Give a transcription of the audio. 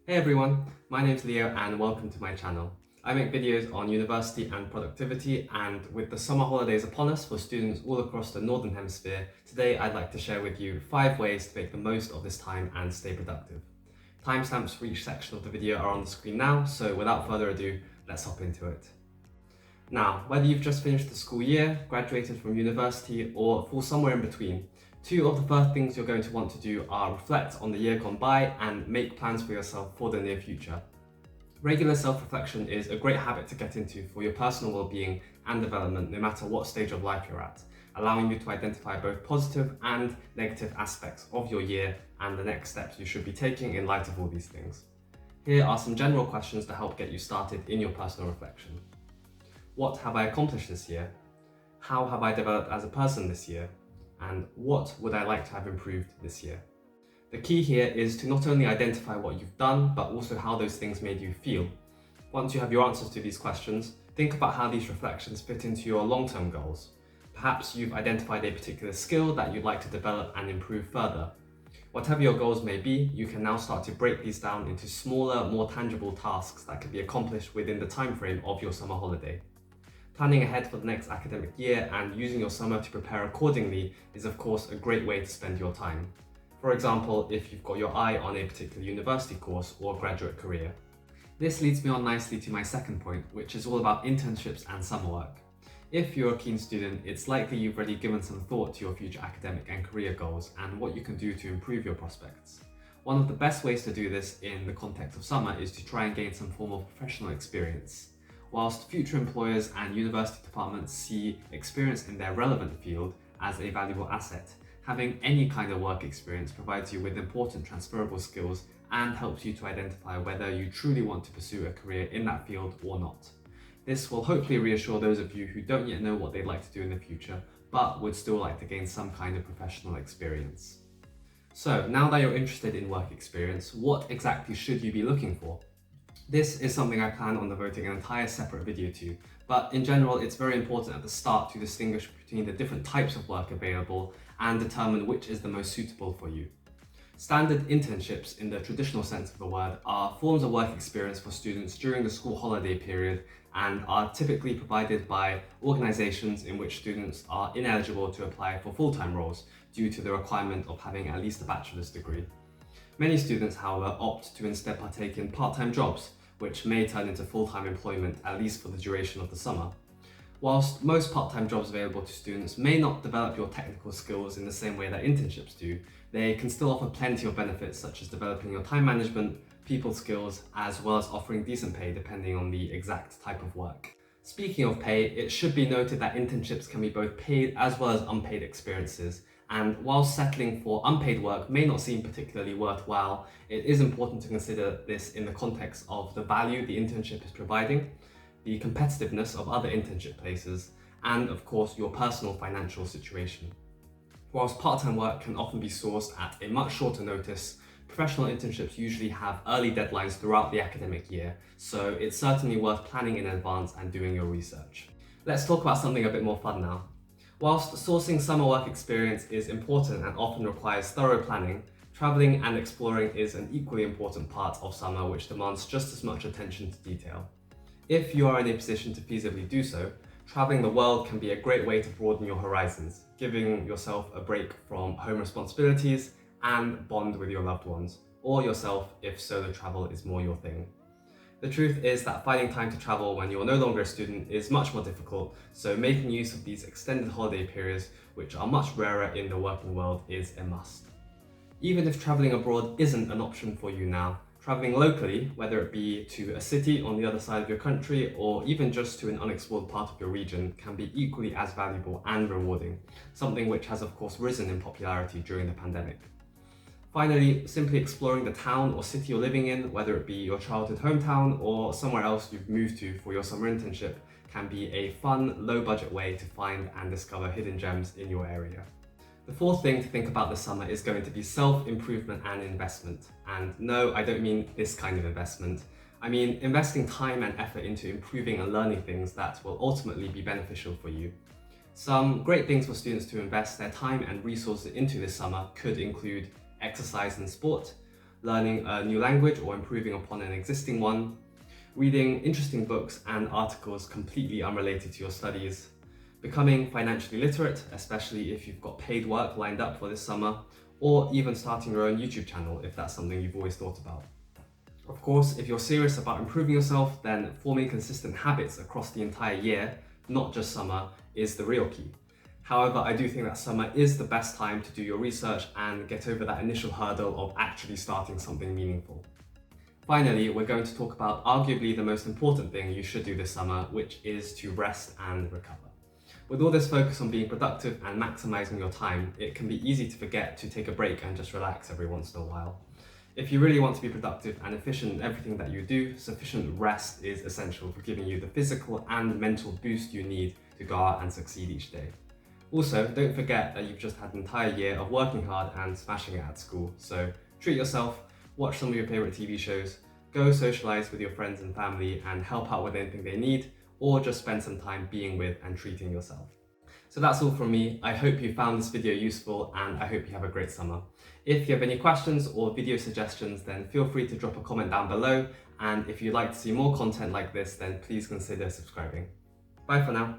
Hey everyone, my name's Leo and welcome to my channel. I make videos on university and productivity, and with the summer holidays upon us for students all across the Northern Hemisphere, today I'd like to share with you 5 ways to make the most of this time and stay productive. Timestamps for each section of the video are on the screen now, so without further ado, let's hop into it. Now, whether you've just finished the school year, graduated from university, or fall somewhere in between, 2 of the first things you're going to want to do are reflect on the year gone by and make plans for yourself for the near future. Regular self-reflection is a great habit to get into for your personal well-being and development no matter what stage of life you're at, allowing you to identify both positive and negative aspects of your year and the next steps you should be taking in light of all these things. Here are some general questions to help get you started in your personal reflection. What have I accomplished this year? How have I developed as a person this year? And what would I like to have improved this year? The key here is to not only identify what you've done, but also how those things made you feel. Once you have your answers to these questions, think about how these reflections fit into your long-term goals. Perhaps you've identified a particular skill that you'd like to develop and improve further. Whatever your goals may be, you can now start to break these down into smaller, more tangible tasks that can be accomplished within the time frame of your summer holiday. Planning ahead for the next academic year and using your summer to prepare accordingly is of course a great way to spend your time. For example, if you've got your eye on a particular university course or graduate career. This leads me on nicely to my second point, which is all about internships and summer work. If you're a keen student, it's likely you've already given some thought to your future academic and career goals and what you can do to improve your prospects. One of the best ways to do this in the context of summer is to try and gain some form of professional experience. Whilst future employers and university departments see experience in their relevant field as a valuable asset, having any kind of work experience provides you with important transferable skills and helps you to identify whether you truly want to pursue a career in that field or not. This will hopefully reassure those of you who don't yet know what they'd like to do in the future, but would still like to gain some kind of professional experience. So, now that you're interested in work experience, what exactly should you be looking for? This is something I plan on devoting an entire separate video to, but in general it's very important at the start to distinguish between the different types of work available and determine which is the most suitable for you. Standard internships, in the traditional sense of the word, are forms of work experience for students during the school holiday period and are typically provided by organisations in which students are ineligible to apply for full-time roles due to the requirement of having at least a bachelor's degree. Many students, however, opt to instead partake in part-time jobs, which may turn into full-time employment at least for the duration of the summer. Whilst most part-time jobs available to students may not develop your technical skills in the same way that internships do, they can still offer plenty of benefits such as developing your time management, people skills, as well as offering decent pay depending on the exact type of work. Speaking of pay, it should be noted that internships can be both paid as well as unpaid experiences, and while settling for unpaid work may not seem particularly worthwhile, it is important to consider this in the context of the value the internship is providing, the competitiveness of other internship places, and of course your personal financial situation. Whilst part-time work can often be sourced at a much shorter notice, professional internships usually have early deadlines throughout the academic year, so it's certainly worth planning in advance and doing your research. Let's talk about something a bit more fun now. Whilst sourcing summer work experience is important and often requires thorough planning, travelling and exploring is an equally important part of summer which demands just as much attention to detail. If you are in a position to feasibly do so, travelling the world can be a great way to broaden your horizons, giving yourself a break from home responsibilities and bond with your loved ones, or yourself if solo travel is more your thing. The truth is that finding time to travel when you're no longer a student is much more difficult, so making use of these extended holiday periods, which are much rarer in the working world, is a must. Even if travelling abroad isn't an option for you now, travelling locally, whether it be to a city on the other side of your country or even just to an unexplored part of your region, can be equally as valuable and rewarding, something which has of course risen in popularity during the pandemic. Finally, simply exploring the town or city you're living in, whether it be your childhood hometown or somewhere else you've moved to for your summer internship, can be a fun, low-budget way to find and discover hidden gems in your area. The fourth thing to think about this summer is going to be self-improvement and investment. And no, I don't mean this kind of investment. I mean investing time and effort into improving and learning things that will ultimately be beneficial for you. Some great things for students to invest their time and resources into this summer could include exercise and sport, learning a new language or improving upon an existing one, reading interesting books and articles completely unrelated to your studies, becoming financially literate, especially if you've got paid work lined up for this summer, or even starting your own YouTube channel if that's something you've always thought about. Of course, if you're serious about improving yourself, then forming consistent habits across the entire year, not just summer, is the real key. However, I do think that summer is the best time to do your research and get over that initial hurdle of actually starting something meaningful. Finally, we're going to talk about arguably the most important thing you should do this summer, which is to rest and recover. With all this focus on being productive and maximizing your time, it can be easy to forget to take a break and just relax every once in a while. If you really want to be productive and efficient in everything that you do, sufficient rest is essential for giving you the physical and mental boost you need to go out and succeed each day. Also, don't forget that you've just had an entire year of working hard and smashing it at school, so treat yourself, watch some of your favorite TV shows, go socialize with your friends and family and help out with anything they need, or just spend some time being with and treating yourself. So that's all from me. I hope you found this video useful and I hope you have a great summer. If you have any questions or video suggestions, then feel free to drop a comment down below. And if you'd like to see more content like this, then please consider subscribing. Bye for now.